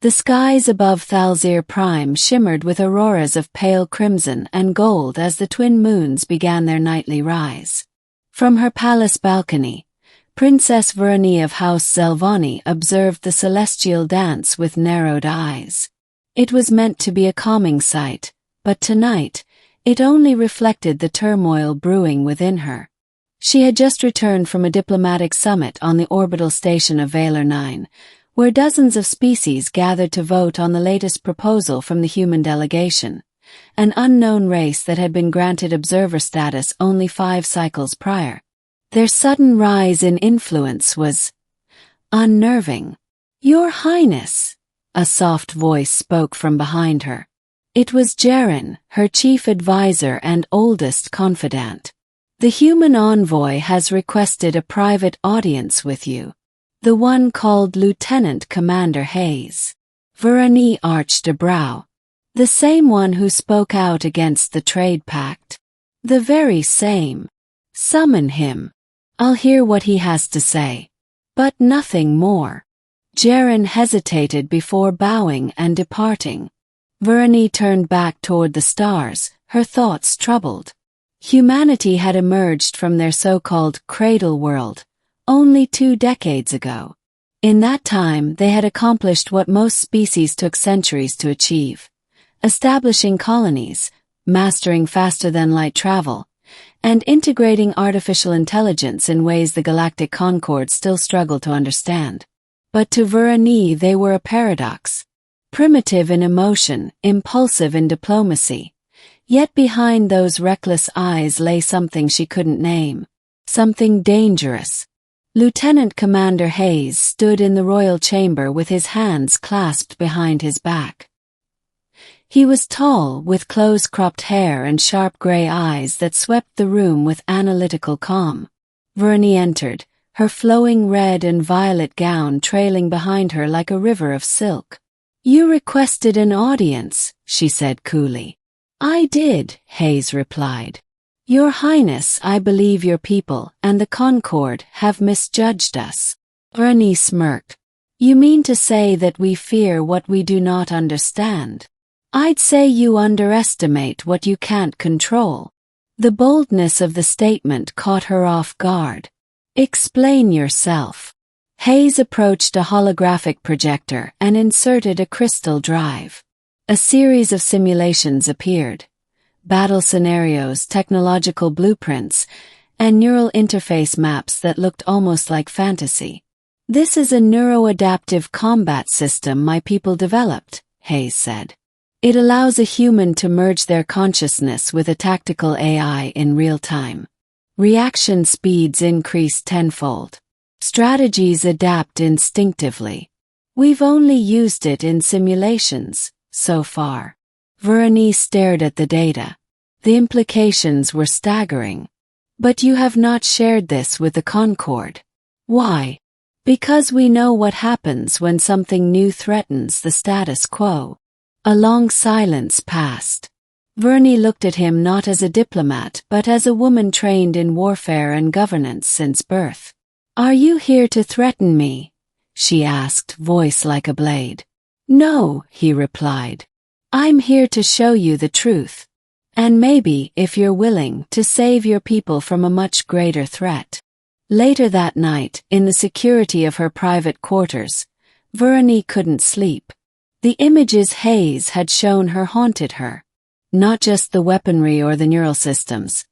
The skies above Thalzir Prime shimmered with auroras of pale crimson and gold as the twin moons began their nightly rise. From her palace balcony, Princess Verani of House Zelvani observed the celestial dance with narrowed eyes. It was meant to be a calming sight, but tonight, it only reflected the turmoil brewing within her. She had just returned from a diplomatic summit on the orbital station of Valor 9, where dozens of species gathered to vote on the latest proposal from the human delegation, an unknown race that had been granted observer status only 5 cycles prior. Their sudden rise in influence was unnerving. "Your Highness," a soft voice spoke from behind her. It was Jaren, her chief advisor and oldest confidant. "The human envoy has requested a private audience with you." The one called Lieutenant Commander Hayes. Verani arched a brow. "The same one who spoke out against the trade pact." "The very same. Summon him. I'll hear what he has to say." "But nothing more." Jaren hesitated before bowing and departing. Verani turned back toward the stars, her thoughts troubled. Humanity had emerged from their so-called cradle world only 2 decades ago. In that time, they had accomplished what most species took centuries to achieve: establishing colonies, mastering faster-than-light travel, and integrating artificial intelligence in ways the Galactic Concord still struggled to understand. But to Verani they were a paradox. Primitive in emotion, impulsive in diplomacy. Yet behind those reckless eyes lay something she couldn't name. Something dangerous. Lieutenant Commander Hayes stood in the royal chamber with his hands clasped behind his back. He was tall, with close-cropped hair and sharp gray eyes that swept the room with analytical calm. Verani entered, her flowing red and violet gown trailing behind her like a river of silk. "You requested an audience," she said coolly. "I did," Hayes replied. "Your Highness, I believe your people and the Concord have misjudged us." Verani smirked. "You mean to say that we fear what we do not understand? I'd say you underestimate what you can't control." The boldness of the statement caught her off guard. "Explain yourself." Hayes approached a holographic projector and inserted a crystal drive. A series of simulations appeared. Battle scenarios, technological blueprints, and neural interface maps that looked almost like fantasy. "This is a neuroadaptive combat system my people developed," Hayes said. "It allows a human to merge their consciousness with a tactical AI in real time. Reaction speeds increase tenfold. Strategies adapt instinctively. We've only used it in simulations, so far." Verani stared at the data. The implications were staggering. "But you have not shared this with the Concord." "Why?" "Because we know what happens when something new threatens the status quo." A long silence passed. Verani looked at him not as a diplomat but as a woman trained in warfare and governance since birth. "Are you here to threaten me?" she asked, voice like a blade. "No," he replied. "I'm here to show you the truth. And maybe, if you're willing, to save your people from a much greater threat." Later that night, in the security of her private quarters, Verani couldn't sleep. The images Hayes had shown her haunted her. Not just the weaponry or the neural systems,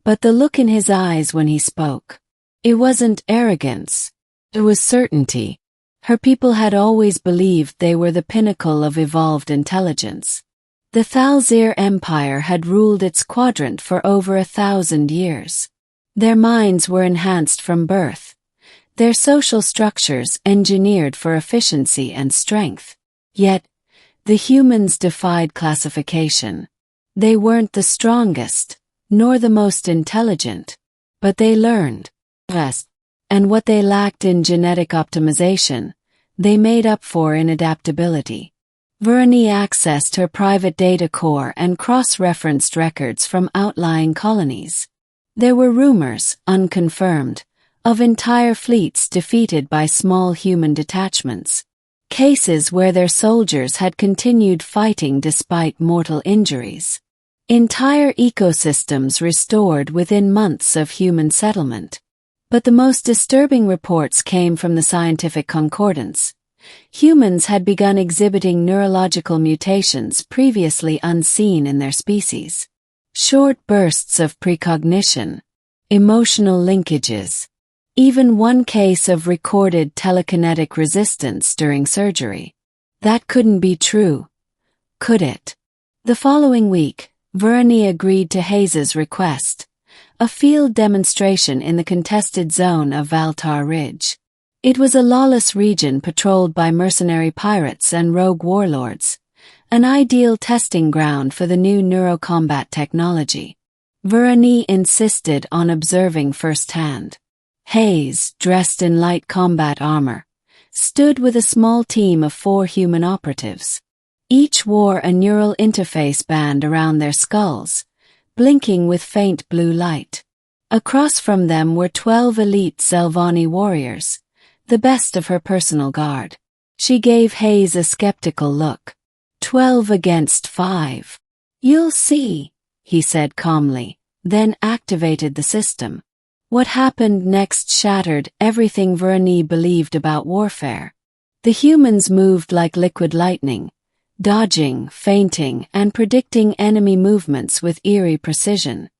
but the look in his eyes when he spoke. It wasn't arrogance. It was certainty. Her people had always believed they were the pinnacle of evolved intelligence. The Thalzir Empire had ruled its quadrant for over 1,000 years. Their minds were enhanced from birth, their social structures engineered for efficiency and strength. Yet, the humans defied classification. They weren't the strongest, nor the most intelligent, but they learned. And what they lacked in genetic optimization, they made up for in adaptability. Verani accessed her private data core and cross-referenced records from outlying colonies. There were rumors, unconfirmed, of entire fleets defeated by small human detachments. cases where their soldiers had continued fighting despite mortal injuries. Entire ecosystems restored within months of human settlement. But the most disturbing reports came from the scientific concordance. Humans had begun exhibiting neurological mutations previously unseen in their species. Short bursts of precognition, emotional linkages, even one case of recorded telekinetic resistance during surgery. That couldn't be true, could it? The following week, Vernie agreed to Hayes's request, a field demonstration in the contested zone of Valtar Ridge. It was a lawless region patrolled by mercenary pirates and rogue warlords, an ideal testing ground for the new neurocombat technology. Vernie insisted on observing firsthand. Hayes, dressed in light combat armor, stood with a small team of 4 human operatives. Each wore a neural interface band around their skulls, blinking with faint blue light. Across from them were 12 elite Zelvani warriors, the best of her personal guard. She gave Hayes a skeptical look. 12 against 5. You'll see, he said calmly, then activated the system. What happened next shattered everything Vernie believed about warfare. The humans moved like liquid lightning, dodging, feinting, and predicting enemy movements with eerie precision.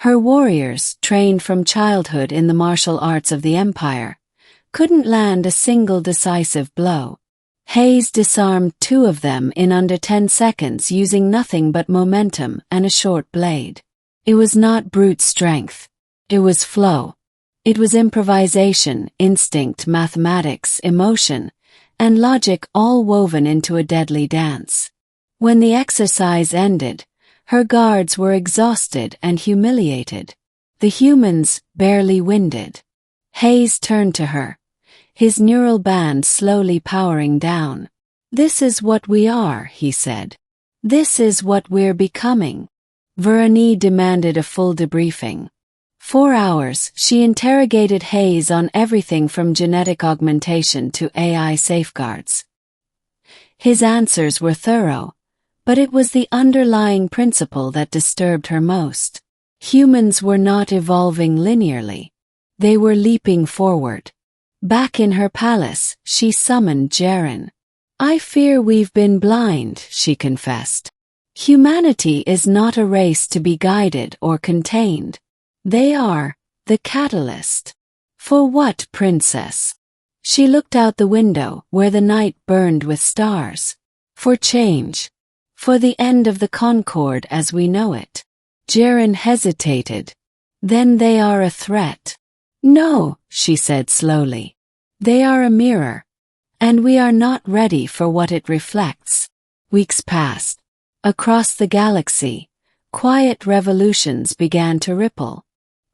Her warriors, trained from childhood in the martial arts of the Empire, couldn't land a single decisive blow. Hayes disarmed 2 of them in under 10 seconds using nothing but momentum and a short blade. It was not brute strength. It was flow. It was improvisation, instinct, mathematics, emotion, and logic all woven into a deadly dance. When the exercise ended, her guards were exhausted and humiliated. The humans barely winded. Hayes turned to her, his neural band slowly powering down. "This is what we are," he said. "This is what we're becoming." Vernie demanded a full debriefing. 4 hours, she interrogated Hayes on everything from genetic augmentation to AI safeguards. His answers were thorough, but it was the underlying principle that disturbed her most. Humans were not evolving linearly. They were leaping forward. Back in her palace, she summoned Jaren. "I fear we've been blind," she confessed. "Humanity is not a race to be guided or contained. They are the catalyst." "For what, princess?" She looked out the window where the night burned with stars. "For change. For the end of the Concord as we know it." Jaren hesitated. "Then they are a threat." "No," she said slowly. "They are a mirror. And we are not ready for what it reflects." Weeks passed. Across the galaxy, quiet revolutions began to ripple.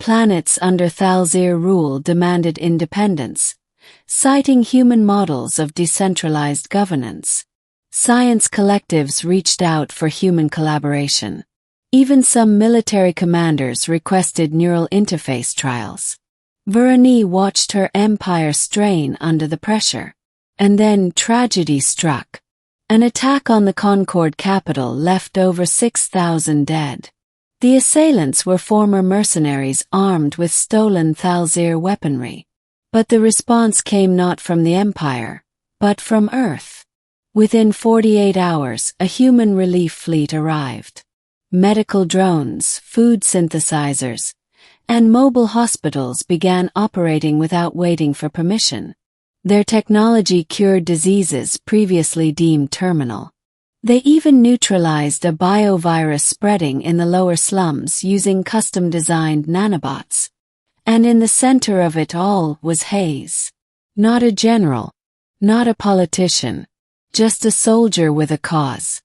Planets under Thalzir rule demanded independence, citing human models of decentralized governance. Science collectives reached out for human collaboration. Even some military commanders requested neural interface trials. Vernie watched her empire strain under the pressure. And then tragedy struck. An attack on the Concord capital left over 6,000 dead. The assailants were former mercenaries armed with stolen Thalzir weaponry. But the response came not from the Empire, but from Earth. Within 48 hours, a human relief fleet arrived. Medical drones, food synthesizers, and mobile hospitals began operating without waiting for permission. Their technology cured diseases previously deemed terminal. They even neutralized a biovirus spreading in the lower slums using custom-designed nanobots. And in the center of it all was Hayes. Not a general, not a politician, just a soldier with a cause.